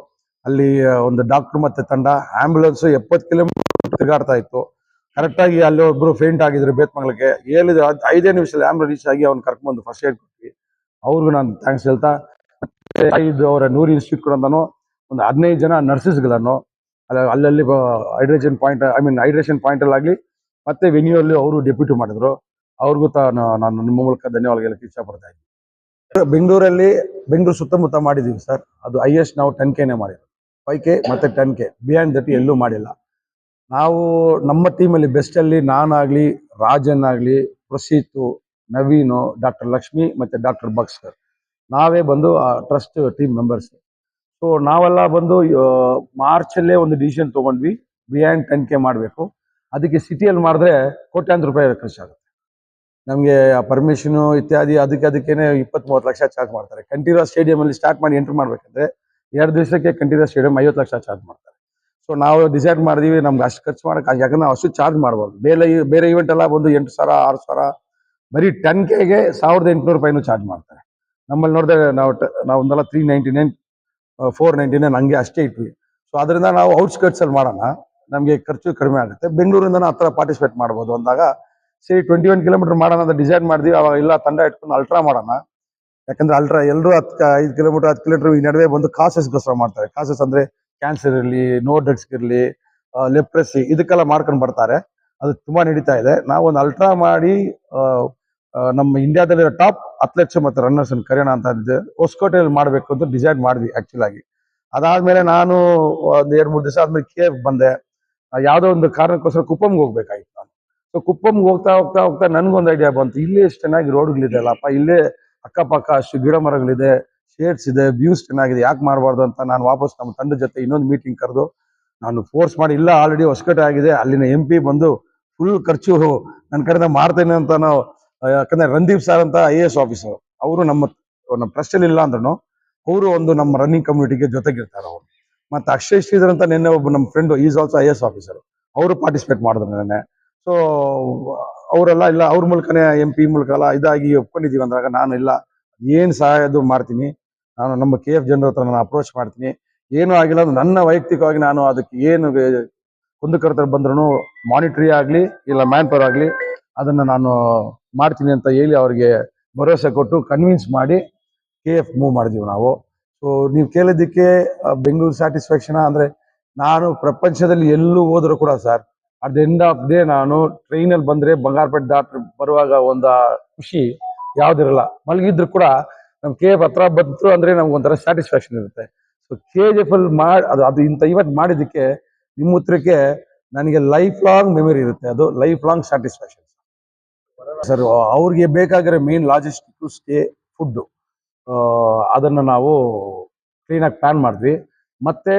ಅಲ್ಲಿ ಒಂದು ಡಾಕ್ಟ್ರು ಮತ್ತೆ ತಂಡ ಆಂಬ್ಯುಲೆನ್ಸ್ 70 ಕಿಲೋಮೀಟರ್ ತಿರುಗಾಡ್ತಾ ಇತ್ತು. ಕರೆಕ್ಟಾಗಿ ಅಲ್ಲಿ ಒಬ್ಬರು ಫೇಂಟ್ ಆಗಿದ್ರು ಬೇತ್ಮಂಗ್ಲಕ್ಕೆ, ಹೇಳಿದ್ರು 5 ನಿಮಿಷದಲ್ಲಿ ಆಂಬ್ಯುಲೆನ್ಸ್ ರೀಚ್ ಆಗಿ ಅವ್ನು ಕರ್ಕೊಂಡ್ಬಂದು ಫಸ್ಟ್ ಏಡ್ ಕೊಟ್ವಿ. ಅವ್ರಿಗೂ ನಾನು ಥ್ಯಾಂಕ್ಸ್ ಹೇಳ್ತಾ, ಅವರ ನೂರಿ ಇನ್ಸ್ಟಿಟ್ಯೂಟ್ ಅಂತಾನು ಒಂದು 15 ಜನ ನರ್ಸಸ್ಗಳನ್ನು ಅಲ್ಲಲ್ಲಿ ಹೈಡ್ರೇಷನ್ ಪಾಯಿಂಟಲ್ಲಾಗಲಿ ಮತ್ತೆ ವೆನ್ಯೂ ಅಲ್ಲಿ ಅವರು ಡೆಪ್ಯೂಟಿ ಮಾಡಿದ್ರು. ಅವ್ರಿಗೂ ನಾನು ನಿಮ್ಮ ಮೂಲಕ ಧನ್ಯವಾದ ಹೇಳಕ್ಕೆ ಇಷ್ಟಪಡ್ತಾ ಇದ್ದೀನಿ. ಬೆಂಗಳೂರಲ್ಲಿ ಬೆಂಗಳೂರು ಸುತ್ತಮುತ್ತ ಮಾಡಿದ್ದೀವಿ ಸರ್. ಅದು ಹೈಯೆಸ್ಟ್ ನಾವು 10K ಮಾಡಿರೋದು, 5K ಮತ್ತೆ 10K, ಬಿಯಾಂಡ್ ದಟ್ ಎಲ್ಲೂ ಮಾಡಿಲ್ಲ. ನಾವು ನಮ್ಮ ಟೀಮಲ್ಲಿ ಬೆಸ್ಟಲ್ಲಿ ನಾನಾಗಲಿ, ರಾಜನ್ ಆಗಲಿ, ಪ್ರಸೀತು, ನವೀನು, ಡಾಕ್ಟರ್ ಲಕ್ಷ್ಮಿ ಮತ್ತು ಡಾಕ್ಟರ್ ಬಕ್ಸ್ಕರ್ ನಾವೇ ಬಂದು ಟ್ರಸ್ಟ್ ಟೀಮ್ ಮೆಂಬರ್ಸ್. ಸೊ ನಾವೆಲ್ಲ ಬಂದು ಮಾರ್ಚಲ್ಲೇ ಒಂದು ಡಿಸಿಷನ್ ತೊಗೊಂಡ್ವಿ, ಬಿಯಾಂಡ್ 10K ಮಾಡಬೇಕು. ಅದಕ್ಕೆ ಸಿಟಿಯಲ್ಲಿ ಮಾಡಿದ್ರೆ ಕೋಟ್ಯಾಂತರ ರೂಪಾಯಿ ಖರ್ಚಾಗುತ್ತೆ. ನಮಗೆ ಪರ್ಮಿಷನು ಇತ್ಯಾದಿ ಅದಕ್ಕೇನೆ 20-30 ಲಕ್ಷ ಚಾರ್ಜ್ ಮಾಡ್ತಾರೆ. ಕಂಠೀರವ ಸ್ಟೇಡಿಯಮಲ್ಲಿ ಸ್ಟಾರ್ಟ್ ಮಾಡಿ ಎಂಟ್ರ್ ಮಾಡಬೇಕಂದ್ರೆ 2 ದಿವಸಕ್ಕೆ ಕಂಠೀರವ ಸ್ಟೇಡಿಯಂ 50 ಲಕ್ಷ ಚಾರ್ಜ್ ಮಾಡ್ತಾರೆ. ಸೊ ನಾವು ಡಿಸೈಡ್ ಮಾಡಿದೀವಿ ನಮ್ಗೆ ಅಷ್ಟು ಖರ್ಚು ಮಾಡೋಕೆ, ಯಾಕಂದ್ರೆ ನಾವು ಅಷ್ಟು ಚಾರ್ಜ್ ಮಾಡ್ಬಾರ್ದು. ಬೇರೆ ಈವೆಂಟ್ ಎಲ್ಲ ಬಂದು 8,000 6,000, ಬರೀ 10Kಗೆ 1,800 ರೂಪಾಯಿನೂ ಚಾರ್ಜ್ ಮಾಡ್ತಾರೆ. ನಮ್ಮಲ್ಲಿ ನೋಡಿದ್ರೆ ನಾವು ಒಂದೆಲ್ಲ 399 499 ಹಂಗೆ ಅಷ್ಟೇ ಇಟ್ವಿ. ಸೊ ಅದರಿಂದ ನಾವು ಔಟ್ಸ್ಕರ್ಟ್ಸಲ್ಲಿ ಮಾಡೋಣ, ನಮಗೆ ಖರ್ಚು ಕಡಿಮೆ ಆಗುತ್ತೆ. ಬೆಂಗಳೂರಿಂದ ಹತ್ರ ಪಾರ್ಟಿಸಿಪೇಟ್ ಮಾಡ್ಬೋದು ಅಂದಾಗ ಸರಿ 21 ಕಿಲೋಮೀಟರ್ ಮಾಡೋಣ ಅಂತ ಡಿಸೈಡ್ ಮಾಡಿದ್ವಿ. ಅವಾಗ ಇಲ್ಲ ತಂಡ ಇಟ್ಕೊಂಡು ಅಲ್ಟ್ರಾ ಮಾಡೋಣ, ಯಾಕಂದ್ರೆ ಅಲ್ಟ್ರಾ ಎಲ್ಲರೂ 5 ಕಿಲೋಮೀಟರ್ 10 ಕಿಲೋಮೀಟರ್ ಈ ನಡುವೆ ಬಂದು ಕಾಸಸ್ಗೋಸ್ಕರ ಮಾಡ್ತಾರೆ. ಕಾಸಸ್ ಅಂದ್ರೆ ಕ್ಯಾನ್ಸರ್ ಇರಲಿ, ನೋ ಡ್ರಗ್ಸ್ ಇರಲಿ, ಲೆಪ್ರೆಸಿ, ಇದಕ್ಕೆಲ್ಲ ಮಾಡ್ಕೊಂಡು ಬರ್ತಾರೆ. ಅದು ತುಂಬಾ ನಡೀತಾ ಇದೆ. ನಾವು ಒಂದು ಅಲ್ಟ್ರಾ ಮಾಡಿ ನಮ್ಮ ಇಂಡಿಯಾದಲ್ಲಿರೋ ಟಾಪ್ ಅಥ್ಲೆಟ್ಸ್ ಮತ್ತು ರನ್ನರ್ಸ್ ಕರೆಯೋಣ ಅಂತ ಹೊಸಕೋಟೆಯಲ್ಲಿ ಮಾಡಬೇಕು ಅಂತ ಡಿಸೈಡ್ ಮಾಡಿದ್ವಿ ಆಕ್ಚುಲ್ ಆಗಿ. ಅದಾದ್ಮೇಲೆ ನಾನು ಒಂದು 2-3 ದಿವಸ ಆದ್ಮೇಲೆ KF ಬಂದೆ. ಯಾವುದೋ ಒಂದು ಕಾರಣಕ್ಕೋಸ್ಕರ ಕುಪ್ಪಂಗೆ ಹೋಗ್ಬೇಕಾಗಿತ್ತು ನಾನು. ಸೊ ಕುಪ್ಪಂಗೆ ಹೋಗ್ತಾ ಹೋಗ್ತಾ ಹೋಗ್ತಾ ನನ್ಗೊಂದು ಐಡಿಯಾ ಬಂತು, ಇಲ್ಲೇ ಎಷ್ಟು ಚೆನ್ನಾಗಿ ರೋಡ್ಗಳಿದೆ ಅಲ್ಲಪ್ಪ, ಇಲ್ಲೇ ಅಕ್ಕಪಕ್ಕ ಅಷ್ಟು ಗಿಡ ಮರಗಳಿದೆ, ಶೇಡ್ಸ್ ಇದೆ, ವ್ಯೂಸ್ ಚೆನ್ನಾಗಿದೆ, ಯಾಕೆ ಮಾಡಬಾರ್ದು ಅಂತ ನಾನು ವಾಪಸ್ ನಮ್ಮ ತಂಡದ ಜೊತೆ ಇನ್ನೊಂದು ಮೀಟಿಂಗ್ ಕರೆದು ನಾನು ಫೋರ್ಸ್ ಮಾಡಿ, ಇಲ್ಲ ಆಲ್ರೆಡಿ ಹೊಸಕೋಟೆ ಆಗಿದೆ, ಅಲ್ಲಿನ MP ಬಂದು ಫುಲ್ ಖರ್ಚು ನನ್ನ ಕಡೆಯಿಂದ ಮಾಡ್ತೇನೆ ಅಂತ ನಾವು, ಯಾಕಂದ್ರೆ ರಂದೀಪ್ ಸರ್ ಅಂತ IAS ಆಫೀಸರ್, ಅವರು ನಮ್ಮ ಟ್ರಸ್ಟಲ್ಲಿ ಇಲ್ಲ ಅಂದ್ರೂ ಅವರು ಒಂದು ನಮ್ಮ ರನ್ನಿಂಗ್ ಕಮ್ಯುನಿಟಿಗೆ ಜೊತೆಗಿರ್ತಾರೆ ಅವರು. ಮತ್ತೆ ಅಕ್ಷಯ್ ಶ್ರೀಧರ್ ಅಂತ ನಿನ್ನೆ ಒಬ್ಬ ನಮ್ಮ friend is also IAS officer, ಅವರು ಪಾರ್ಟಿಸಿಪೇಟ್ ಮಾಡಿದ್ರು ನೆನ್ನೆ. ಸೊ ಅವರೆಲ್ಲ ಇಲ್ಲ, ಅವ್ರ ಮೂಲಕನೇ MP ಮೂಲಕ ಎಲ್ಲ ಇದಾಗಿ ಒಪ್ಕೊಂಡಿದ್ದೀವಿ ಅಂದಾಗ ನಾನು ಇಲ್ಲ, ಏನು ಸಹಾಯ ಮಾಡ್ತೀನಿ, ನಾನು ನಮ್ಮ KF ಜನರ ಹತ್ರ ನಾನು ಅಪ್ರೋಚ್ ಮಾಡ್ತೀನಿ, ಏನೂ ಆಗಿಲ್ಲ ಅಂದ್ರೆ ನನ್ನ ವೈಯಕ್ತಿಕವಾಗಿ ನಾನು ಅದಕ್ಕೆ ಏನು ಕುಂದುಕೊರತೆ ಬಂದ್ರೂ ಮಾನಿಟರಿ ಆಗಲಿ ಇಲ್ಲ ಮ್ಯಾನ್ ಪವರ್ ಆಗಲಿ ಅದನ್ನು ನಾನು ಮಾಡ್ತೀನಿ ಅಂತ ಹೇಳಿ ಅವ್ರಿಗೆ ಭರವಸೆ ಕೊಟ್ಟು ಕನ್ವಿನ್ಸ್ ಮಾಡಿ KF ಮೂವ್ ಮಾಡಿದೀವಿ ನಾವು. ಸೊ ನೀವು ಕೇಳಿದ್ದಕ್ಕೆ ಬೆಂಗಳೂರು ಸ್ಯಾಟಿಸ್ಫ್ಯಾಕ್ಷನ್ ಅಂದರೆ, ನಾನು ಪ್ರಪಂಚದಲ್ಲಿ ಎಲ್ಲೂ ಹೋದ್ರು ಕೂಡ sir, at the end of day ನಾನು ಟ್ರೈನಲ್ಲಿ ಬಂದರೆ ಬಂಗಾರಪೇಟೆ ದಾಟ್ರಿ ಬರುವಾಗ ಒಂದು ಖುಷಿ ಯಾವುದಿರಲ್ಲ. ಮಲಗಿದ್ರು ಕೂಡ ನಮ್ಮ KF ಹತ್ರ ಬಂತು ಅಂದರೆ ನಮ್ಗೆ ಒಂಥರ ಸ್ಯಾಟಿಸ್ಫ್ಯಾಕ್ಷನ್ ಇರುತ್ತೆ. ಸೊ KGF ಅಲ್ಲಿ ಅದು ಇಂಥ ಇವತ್ತು ಮಾಡಿದ್ದಕ್ಕೆ ನಿಮ್ಮ ಉತ್ತರಕ್ಕೆ ನನಗೆ ಲೈಫ್ ಲಾಂಗ್ ಮೆಮೊರಿ ಇರುತ್ತೆ, ಅದು ಲೈಫ್ ಲಾಂಗ್ ಸ್ಯಾಟಿಸ್ಫ್ಯಾಕ್ಷನ್ ಸರ್. ಅವ್ರಿಗೆ ಬೇಕಾಗಿರೋ ಮೇನ್ ಲಾಜಿಸ್ಟಿಕ್, ಸ್ಟೇ, ಫುಡ್ಡು, ಅದನ್ನು ನಾವು ಕ್ಲೀನಾಗಿ ಪ್ಲಾನ್ ಮಾಡಿದ್ವಿ. ಮತ್ತೆ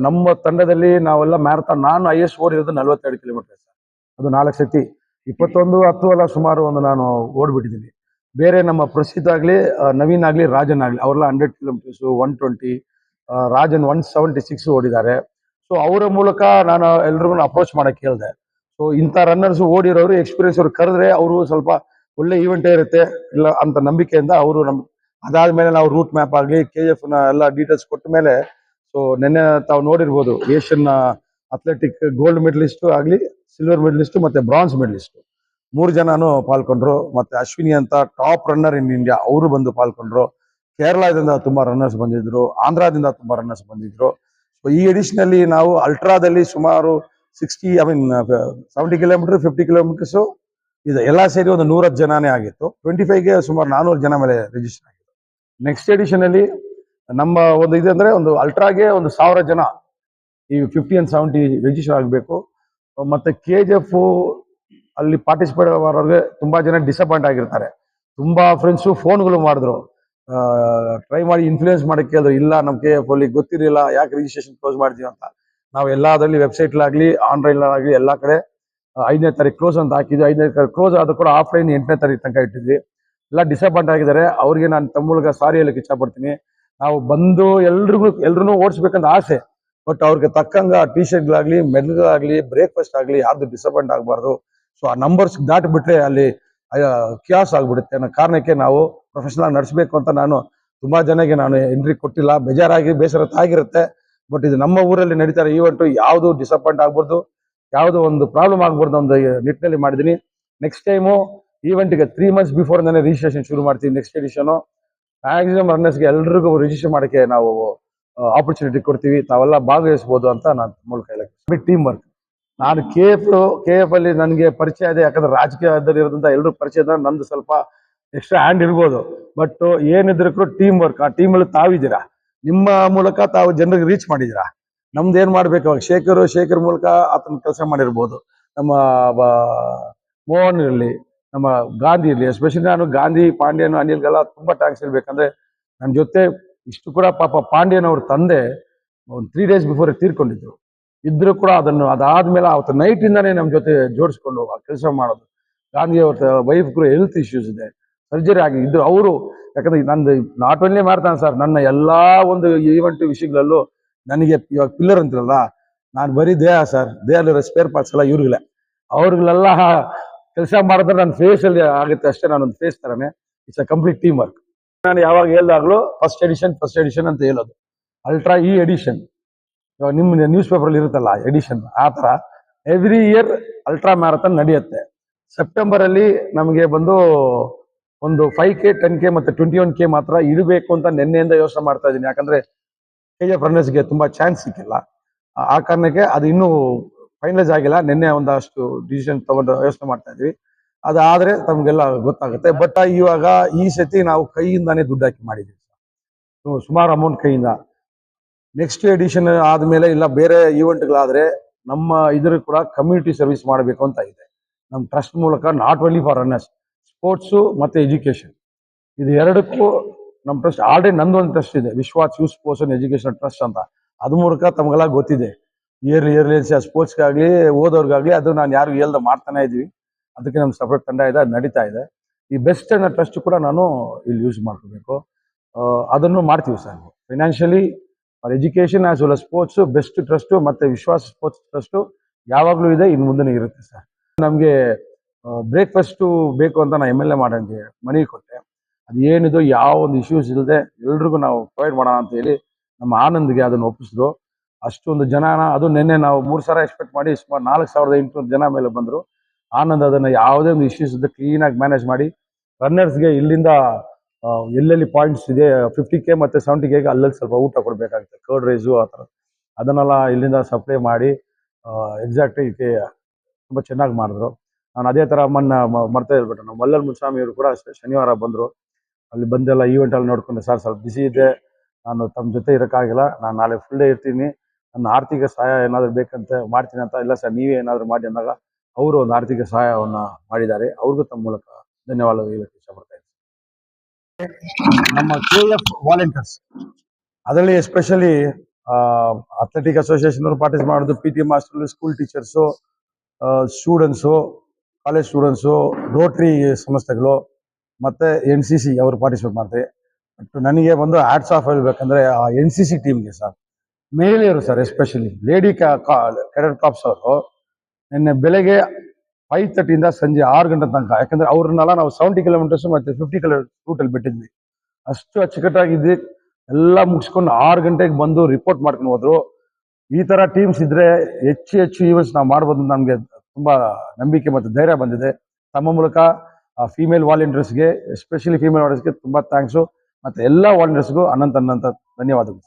ನಮ್ಮ ತಂಡದಲ್ಲಿ ನಾವೆಲ್ಲ ಮ್ಯಾರಥಾನ್, ನಾನು IAS ಓಡಿರೋದು 42 ಕಿಲೋಮೀಟರ್ ಸರ್, ಅದು 4 ಸತಿ 21-10 ಅಲ್ಲ ಸುಮಾರು ಒಂದು ನಾನು ಓಡ್ಬಿಟ್ಟಿದ್ದೀನಿ. ಬೇರೆ ನಮ್ಮ ಪ್ರಸಿದ್ಧ ಆಗಲಿ, ನವೀನ್ ಆಗಲಿ, ರಾಜನ್ ಆಗಲಿ, ಅವರೆಲ್ಲ 100 ಕಿಲೋಮೀಟರ್ಸು, 120, ರಾಜನ್ 176 ಓಡಿದ್ದಾರೆ. ಸೊ ಅವರ ಮೂಲಕ ನಾನು ಎಲ್ರಿಗೂ ಅಪ್ರೋಚ್ ಮಾಡಕ್ಕೆ ಹೇಳಿದೆ. ಸೊ ಇಂಥ ರನ್ನರ್ಸ್ ಓಡಿರೋರು, ಎಕ್ಸ್ಪೀರಿಯನ್ಸ್ ಅವ್ರು ಕರೆದ್ರೆ ಅವರು ಸ್ವಲ್ಪ ಒಳ್ಳೆ ಈವೆಂಟೇ ಇರುತ್ತೆ ಇಲ್ಲ ಅಂತ ನಂಬಿಕೆಯಿಂದ ಅವರು ಅದಾದ್ಮೇಲೆ ನಾವು ರೂಟ್ ಮ್ಯಾಪ್ ಆಗಲಿ KF ನ ಎಲ್ಲ ಡೀಟೇಲ್ಸ್ ಕೊಟ್ಟ ಮೇಲೆ, ಸೊ ನಿನ್ನೆ ತಾವು ನೋಡಿರ್ಬೋದು, ಏಷ್ಯನ್ ಅಥ್ಲೆಟಿಕ್ ಗೋಲ್ಡ್ ಮೆಡಲಿಸ್ಟು ಆಗಲಿ, ಸಿಲ್ವರ್ ಮೆಡಲಿಸ್ಟು ಮತ್ತೆ ಬ್ರಾನ್ಸ್ ಮೆಡಲಿಸ್ಟು 3 ಜನನು ಪಾಲ್ಗೊಂಡ್ರು. ಮತ್ತೆ ಅಶ್ವಿನಿ ಅಂತ ಟಾಪ್ ರನ್ನರ್ ಇನ್ ಇಂಡಿಯಾ, ಅವರು ಬಂದು ಪಾಲ್ಗೊಂಡ್ರು. ಕೇರಳದಿಂದ ತುಂಬಾ ರನ್ನರ್ಸ್ ಬಂದಿದ್ರು, ಆಂಧ್ರದಿಂದ ತುಂಬಾ ರನ್ನರ್ಸ್ ಬಂದಿದ್ರು. ಸೊ ಈ ಎಡಿಷನಲ್ಲಿ ನಾವು ಅಲ್ಟ್ರಾದಲ್ಲಿ ಸುಮಾರು 70 ಕಿಲೋಮೀಟರ್ 50 ಕಿಲೋಮೀಟರ್ಸು ಇದು ಎಲ್ಲ ಸೇರಿ ಒಂದು 110 ಜನನೇ ಆಗಿತ್ತು. 25ಗೆ ಸುಮಾರು 400 ಜನ ಮೇಲೆ ರಿಜಿಸ್ಟರ್ ಆಗಿತ್ತು. ನೆಕ್ಸ್ಟ್ ಎಡಿಷನ್ ಅಲ್ಲಿ ನಮ್ಮ ಒಂದು ಇದೆ ಅಂದ್ರೆ, ಒಂದು ಅಲ್ಟ್ರಾಗೆ ಒಂದು 1000 ಜನ ಈ 50 and 70 ರಿಜಿಸ್ಟರ್ ಆಗಬೇಕು. ಮತ್ತೆ KGF ಅಲ್ಲಿ ಪಾರ್ಟಿಸಿಪೇಟ್ ಮಾಡೋರಿಗೆ ತುಂಬಾ ಜನ ಡಿಸಪಾಯಿಂಟ್ ಆಗಿರ್ತಾರೆ. ತುಂಬಾ ಫ್ರೆಂಡ್ಸು ಫೋನ್ಗಳು ಮಾಡಿದ್ರು, ಟ್ರೈ ಮಾಡಿ ಇನ್ಫ್ಲೂಯೆನ್ಸ್ ಮಾಡಕ್ಕೆ ಹೇಳಿದ್ರು, ಇಲ್ಲ ನಮ್ಮ KF ಅಲ್ಲಿ ಗೊತ್ತಿರಲಿಲ್ಲ, ಯಾಕೆ ರಿಜಿಸ್ಟ್ರೇಷನ್ ಕ್ಲೋಸ್ ಮಾಡಿದೀವಿ ಅಂತ. ನಾವು ಎಲ್ಲಾದ್ರಲ್ಲಿ ವೆಬ್ಸೈಟ್ಲಾಗಲಿ ಆನ್ಲೈನ್ಲಾಗಲಿ ಎಲ್ಲ ಕಡೆ 5ನೇ ತಾರೀಕು ಕ್ಲೋಸ್ ಅಂತ ಹಾಕಿದ್ವಿ. 5ನೇ ತಾರೀಕು ಕ್ಲೋಸ್ ಆದ ಕೂಡ ಆಫ್ಲೈನ್ 8ನೇ ತಾರೀಕು ತನಕ ಇಟ್ಟಿದ್ವಿ. ಎಲ್ಲ ಡಿಸಪಾಯಿಂಟ್ ಆಗಿದ್ದಾರೆ. ಅವ್ರಿಗೆ ನಾನು ತಮ್ಮೊಳಗ ಸಾರಿ ಹೇಳಕ್ಕೆ ಇಷ್ಟಪಡ್ತೀನಿ. ನಾವು ಬಂದು ಎಲ್ರೂ ಓಡಿಸ್ಬೇಕಂತ ಆಸೆ, ಬಟ್ ಅವ್ರಿಗೆ ತಕ್ಕಂಗ T-ಶರ್ಟ್ಗಳಾಗ್ಲಿ, ಮೆಡಲ್ಗಳಾಗ್ಲಿ, ಬ್ರೇಕ್ಫಾಸ್ಟ್ ಆಗಲಿ ಯಾರ್ದು ಡಿಸಪಾಯಿಂಟ್ ಆಗಬಾರ್ದು. ಸೊ ಆ ನಂಬರ್ಸ್ ದಾಟಿಬಿಟ್ರೆ ಅಲ್ಲಿ ಕ್ಯಾಸ್ ಆಗ್ಬಿಡುತ್ತೆ ಅನ್ನೋ ಕಾರಣಕ್ಕೆ ನಾವು ಪ್ರೊಫೆಷನಲ್ ನಡೆಸಬೇಕು ಅಂತ ನಾನು ತುಂಬಾ ಜನಕ್ಕೆ ನಾನು ಎಂಟ್ರಿ ಕೊಟ್ಟಿಲ್ಲ. ಬೇಜಾರಾಗಿ ಬೇಸರ ಆಗಿರುತ್ತೆ. ಬಟ್ ಇದು ನಮ್ಮ ಊರಲ್ಲಿ ನಡೀತಾರೆ ಈವೆಂಟು, ಯಾವುದು ಡಿಸಪಾಯಿಂಟ್ ಆಗ್ಬಾರ್ದು, ಯಾವುದು ಒಂದು ಪ್ರಾಬ್ಲಮ್ ಆಗ್ಬಾರ್ದು ಒಂದು ನಿಟ್ಟಿನಲ್ಲಿ ಮಾಡಿದ್ದೀನಿ. ನೆಕ್ಸ್ಟ್ ಟೈಮು ಈವೆಂಟ್ಗೆ 3 months ಬಿಫೋರ್ ನಾನು ರಿಜಿಸ್ಟ್ರೇಷನ್ ಶುರು ಮಾಡ್ತೀನಿ. ನೆಕ್ಸ್ಟ್ ಎಡಿಷನು ಮ್ಯಾಕ್ಸಿಮಮ್ ರನ್ನರ್ಸ್ಗೆ ಎಲ್ರಿಗೂ ರಿಜಿಸ್ಟರ್ ಮಾಡೋಕ್ಕೆ ನಾವು ಆಪರ್ಚುನಿಟಿ ಕೊಡ್ತೀವಿ, ತಾವೆಲ್ಲ ಭಾಗವಹಿಸ್ಬೋದು ಅಂತ ನಾನು ಮೂಲಕ ಹೇಳಕ್ಕೆ. ಟೀಮ್ ವರ್ಕ್, ನಾನು KF ಅಲ್ಲಿ ನನಗೆ ಪರಿಚಯ ಇದೆ, ಯಾಕಂದ್ರೆ ರಾಜಕೀಯದಲ್ಲಿ ಇರೋದ್ರಿಂದ ಎಲ್ಲರೂ ಪರಿಚಯ ಇದೆ. ನಂದು ಸ್ವಲ್ಪ ಎಕ್ಸ್ಟ್ರಾ ಹ್ಯಾಂಡ್ ಇರ್ಬೋದು, ಬಟ್ ಏನಿದ್ರು ಟೀಮ್ ವರ್ಕ್, ಆ ಟೀಮಲ್ಲಿ ತಾವಿದ್ದೀರಾ, ನಿಮ್ಮ ಮೂಲಕ ತಾವು ಜನರಿಗೆ ರೀಚ್ ಮಾಡಿದ್ದೀರಾ. ನಮ್ದು ಏನ್ ಮಾಡ್ಬೇಕು ಅವಾಗ ಶೇಖರ್ ಮೂಲಕ ಆತನ ಕೆಲಸ ಮಾಡಿರ್ಬೋದು. ನಮ್ಮ ಮೋಹನ್ ಇರಲಿ, ನಮ್ಮ ಗಾಂಧಿ ಇರಲಿ, ಎಸ್ಪೆಷಲಿ ನಾನು ಗಾಂಧಿ, ಪಾಂಡ್ಯನ್, ಅನಿಲ್ಗೆಲ್ಲ ತುಂಬಾ ಥ್ಯಾಂಕ್ಸ್ ಹೇಳ್ಬೇಕಂದ್ರೆ ನನ್ನ ಜೊತೆ ಇಷ್ಟು ಕೂಡ ಪಾಪ ಪಾಂಡ್ಯನ್ ಅವ್ರ ತಂದೆ ಒಂದು 3 days ಬಿಫೋರ್ ತೀರ್ಕೊಂಡಿದ್ರು. ಇದ್ರು ಕೂಡ ಅದಾದ್ಮೇಲೆ ಅವತ್ತು ನೈಟ್ ಇಂದಾನೆ ನಮ್ಮ ಜೊತೆ ಜೋಡಿಸ್ಕೊಂಡು ಆ ಕೆಲಸ ಮಾಡೋದು. ಗಾಂಧಿ ಅವ್ರ ವೈಫ್ಗೂ ಹೆಲ್ತ್ ಇಶ್ಯೂಸ್ ಇದೆ, ಸರ್ಜರಿ ಆಗಿ ಇದ್ರು ಅವರು. ಯಾಕಂದ್ರೆ ನಂದು ನಾಟ್ ಓನ್ಲಿ ಮಾಡ್ತಾನೆ ಸರ್, ನನ್ನ ಎಲ್ಲಾ ಒಂದು ಈವೆಂಟ್ ವಿಷಯಗಳಲ್ಲೂ ನನಗೆ ಇವಾಗ ಪಿಲ್ಲರ್ ಅಂತಿರಲ್ಲ, ನಾನು ಬರೀ ದೇಹ ಸರ್, ದೇಹದಲ್ಲಿರೋ ಸ್ಪೇರ್ ಪಾರ್ಟ್ಸ್ ಎಲ್ಲ ಇವ್ರಿಗಿಲ್ಲ. ಅವ್ರಿಗೆಲ್ಲ ಕೆಲಸ ಮಾಡಿದ್ರೆ ನನ್ನ ಫೇಸ್ ಅಲ್ಲಿ ಆಗುತ್ತೆ ಅಷ್ಟೇ, ನಾನೊಂದು ಫೇಸ್ ತರನೇ. It's a complete team work. ನಾನು ಯಾವಾಗ ಹೇಳ್ದಾಗ್ಲೂ ಫಸ್ಟ್ ಎಡಿಷನ್ ಅಂತ ಹೇಳೋದು. ಅಲ್ಟ್ರಾ ಈ ಎಡಿಷನ್ ಇವಾಗ ನಿಮ್ಮ ನ್ಯೂಸ್ ಪೇಪರ್ ಇರುತ್ತಲ್ಲ ಎಡಿಷನ್, ಆ ತರ ಎವ್ರಿ ಇಯರ್ ಅಲ್ಟ್ರಾ ಮ್ಯಾರಥಾನ್ ನಡೆಯುತ್ತೆ. ಸೆಪ್ಟೆಂಬರ್ ಅಲ್ಲಿ ನಮಗೆ ಬಂದು ಒಂದು 5K 10K ಮತ್ತೆ 21K ಮಾತ್ರ ಇಡಬೇಕು ಅಂತ ನಿನ್ನೆಯಿಂದ ಯೋಚನೆ ಮಾಡ್ತಾ ಇದ್ದೀನಿ. ಯಾಕಂದ್ರೆ KF ರನ್ನರ್ಸ್ಗೆ ತುಂಬಾ ಚಾನ್ಸ್ ಸಿಕ್ಕಿಲ್ಲ, ಆ ಕಾರಣಕ್ಕೆ ಅದು ಇನ್ನೂ ಫೈನಲೈಸ್ ಆಗಿಲ್ಲ. ನಿನ್ನೆ ಒಂದಷ್ಟು ಡಿಸಿಷನ್ ತಗೊಂಡು ಯೋಚನೆ ಮಾಡ್ತಾ ಇದ್ವಿ, ಅದಾದ್ರೆ ತಮ್ಗೆಲ್ಲ ಗೊತ್ತಾಗುತ್ತೆ. ಬಟ್ ಇವಾಗ ಈ ಸತಿ ನಾವು ಕೈಯಿಂದಾನೇ ದುಡ್ಡು ಹಾಕಿ ಮಾಡಿದ್ವಿ, ಸುಮಾರು ಅಮೌಂಟ್ ಕೈಯಿಂದ. ನೆಕ್ಸ್ಟ್ ಎಡಿಷನ್ ಆದ್ಮೇಲೆ ಇಲ್ಲ ಬೇರೆ ಈವೆಂಟ್ಗಳಾದ್ರೆ ನಮ್ಮ ಇದ್ರ ಕೂಡ ಕಮ್ಯುನಿಟಿ ಸರ್ವಿಸ್ ಮಾಡಬೇಕು ಅಂತ ಇದೆ ನಮ್ಮ ಟ್ರಸ್ಟ್ ಮೂಲಕ. Not only for runners, sports ಮತ್ತೆ ಎಜುಕೇಶನ್, ಇದು ಎರಡಕ್ಕೂ ನಮ್ಮ ಟ್ರಸ್ಟ್ ಆಲ್ರೆಡಿ ನಂದೊಂದು ಟ್ರಸ್ಟ್ ಇದೆ, Vishwas youth sports and education trust ಅಂತ. ಅದ್ರ ಮೂಲಕ ತಮಗೆಲ್ಲ ಗೊತ್ತಿದೆ, ಇಯರ್ಲಿ ಸ್ಪೋರ್ಟ್ಸ್ಗಾಗ್ಲಿ ಓದೋರ್ಗಾಗ್ಲಿ ಅದು ನಾನು ಯಾರು ಹೇಳ್ದ ಮಾಡ್ತಾನೆ ಇದೀವಿ. ಅದಕ್ಕೆ ನಮ್ಮ ಸಪರೇಟ್ ತಂಡ ಇದೆ, ಅದು ನಡೀತಾ ಇದೆ. ಈ ಬೆಸ್ಟ್ ಅನ್ನೋ ಟ್ರಸ್ಟ್ ಕೂಡ ನಾನು ಇಲ್ಲಿ ಯೂಸ್ ಮಾಡ್ಕೋಬೇಕು, ಅದನ್ನು ಮಾಡ್ತೀವಿ sir. Financially for education as well sports best trust ಮತ್ತೆ ವಿಶ್ವಾಸ ಸ್ಪೋರ್ಟ್ಸ್ ಟ್ರಸ್ಟ್ ಯಾವಾಗಲೂ ಇದೆ, ಇನ್ನು ಮುಂದೆ ಇರುತ್ತೆ ಸರ್. ನಮಗೆ ಬ್ರೇಕ್ಫಾಸ್ಟ್ ಬೇಕು ಅಂತ ನಾನು MLA ಮಾಡೋಂಗೆ ಮನವಿ ಕೊಟ್ಟೆ. ಅದು ಏನಿದು ಯಾವ ಒಂದು ಇಶ್ಯೂಸ್ ಇಲ್ಲದೆ ಎಲ್ರಿಗೂ ನಾವು ಪ್ರೊವೈಡ್ ಮಾಡೋಣ ಅಂತ ಹೇಳಿ ನಮ್ಮ ಆನಂದ್ಗೆ ಅದನ್ನು ಒಪ್ಪಿಸಿದ್ರು. ಅಷ್ಟೊಂದು ಜನನ, ಅದು ನಿನ್ನೆ ನಾವು 3 ಸಾವಿರ ಎಕ್ಸ್ಪೆಕ್ಟ್ ಮಾಡಿ ಸುಮಾರು 4800 ಜನ ಮೇಲೆ ಬಂದರು. ಆನಂದ್ ಅದನ್ನು ಯಾವುದೇ ಒಂದು ಇಶ್ಯೂಸ್ ಇದ್ದ ಕ್ಲೀನಾಗಿ ಮ್ಯಾನೇಜ್ ಮಾಡಿ ರನ್ನರ್ಸ್ಗೆ ಇಲ್ಲಿಂದ ಎಲ್ಲೆಲ್ಲಿ ಪಾಯಿಂಟ್ಸ್ ಇದೆ 50K ಮತ್ತು 70K ಅಲ್ಲಲ್ಲಿ ಸ್ವಲ್ಪ ಊಟ ಕೊಡಬೇಕಾಗುತ್ತೆ, ಕರ್ಡ್ ರೈಸು ಆ ಥರ, ಅದನ್ನೆಲ್ಲ ಇಲ್ಲಿಂದ ಸಪ್ಲೈ ಮಾಡಿ ಎಕ್ಸಾಕ್ಟಾಗಿ ತುಂಬ ಚೆನ್ನಾಗಿ ಮಾಡಿದ್ರು. ನಾನು ಅದೇ ಥರ ಮರ್ತಾ ಹೇಳ್ಬಿಟ್ಟೆ, ನಮ್ಮ ಮಲ್ಲಲ್ ಮುನ್ಸ್ವಾಮಿ ಅವರು ಕೂಡ ಅಷ್ಟೇ ಶನಿವಾರ ಬಂದರು. ಅಲ್ಲಿ ಬಂದೆಲ್ಲ ಈವೆಂಟಲ್ಲಿ ನೋಡ್ಕೊಂಡೆ, ಸರ್ ಸ್ವಲ್ಪ ಬಿಸಿ ಇದೆ, ನಾನು ತಮ್ಮ ಜೊತೆ ಇರೋಕ್ಕಾಗಿಲ್ಲ, ನಾನು ನಾಳೆ ಫುಲ್ ಡೇ ಇರ್ತೀನಿ, ನನ್ನ ಆರ್ಥಿಕ ಸಹಾಯ ಏನಾದರೂ ಬೇಕಂತ ಮಾಡ್ತೀನಿ ಅಂತ. ಇಲ್ಲ ಸರ್ ನೀವೇ ಏನಾದರೂ ಮಾಡಿ ಅಂದಾಗ ಅವರು ಒಂದು ಆರ್ಥಿಕ ಸಹಾಯವನ್ನು ಮಾಡಿದ್ದಾರೆ, ಅವ್ರಿಗೂ ತಮ್ಮ ಮೂಲಕ ಧನ್ಯವಾದ ಹೇಳಕ್ಕೆ ಇಷ್ಟಪಡ್ತಾ ಇದ್ದೀನಿ. ನಮ್ಮ KF ವಾಲಂಟಿಯರ್ಸ್, ಅದರಲ್ಲಿ ಎಸ್ಪೆಷಲಿ ಅಥ್ಲೆಟಿಕ್ ಅಸೋಸಿಯೇಷನ್ ಅವರು ಪಾರ್ಟಿಸಿಪೇಟ್ ಮಾಡೋದು, PT master, school teachers, students, college students, rotary ಸಂಸ್ಥೆಗಳು ಮತ್ತು NCC ಅವರು ಪಾರ್ಟಿಸಿಪೇಟ್ ಮಾಡ್ತಾರೆ. ಬಟ್ ನನಗೆ ಬಂದು ಹ್ಯಾಟ್ಸ್ ಆಫ್ ಹೇಳ್ಬೇಕಂದ್ರೆ ಆ NCC ಟೀಮ್ಗೆ ಸರ್, ಮಹಿಳೆಯರು sir, especially lady cadet corps ಅವರು ನಿನ್ನೆ ಬೆಳಗ್ಗೆ 5:30 ಸಂಜೆ 6 ಗಂಟೆ ತನಕ, ಯಾಕಂದ್ರೆ ಅವ್ರನ್ನೆಲ್ಲ ನಾವು 70 ಕಿಲೋಮೀಟರ್ಸ್ ಮತ್ತೆ 50 ರೂಟಲ್ಲಿ ಬಿಟ್ಟಿದ್ವಿ. ಅಷ್ಟು ಅಚ್ಚುಕಟ್ಟಾಗಿದ್ವಿ, ಎಲ್ಲ ಮುಗಿಸ್ಕೊಂಡು 6 ಗಂಟೆಗೆ ಬಂದು ರಿಪೋರ್ಟ್ ಮಾಡ್ಕೊಂಡು ಹೋದ್ರು. ಈ ತರ ಟೀಮ್ಸ್ ಇದ್ರೆ ಹೆಚ್ಚು ಈವೆಂಟ್ಸ್ ನಾವು ಮಾಡ್ಬೋದು, ನಮಗೆ ತುಂಬಾ ನಂಬಿಕೆ ಮತ್ತು ಧೈರ್ಯ ಬಂದಿದೆ. ತಮ್ಮ ಮೂಲಕ ಫೀಮೇಲ್ ವಾಲಂಟಿಯರ್ಸ್ಗೆ, ಎಸ್ಪೆಷಲಿ ಫೀಮೇಲ್ ವಾಲಂಟಿಯರ್ಸ್ಗೆ ತುಂಬಾ ಥ್ಯಾಂಕ್ಸು, ಮತ್ತೆ ಎಲ್ಲ ವಾಲಂಟಿಯರ್ಸ್ಗೂ ಅನಂತ ಧನ್ಯವಾದಗಳು.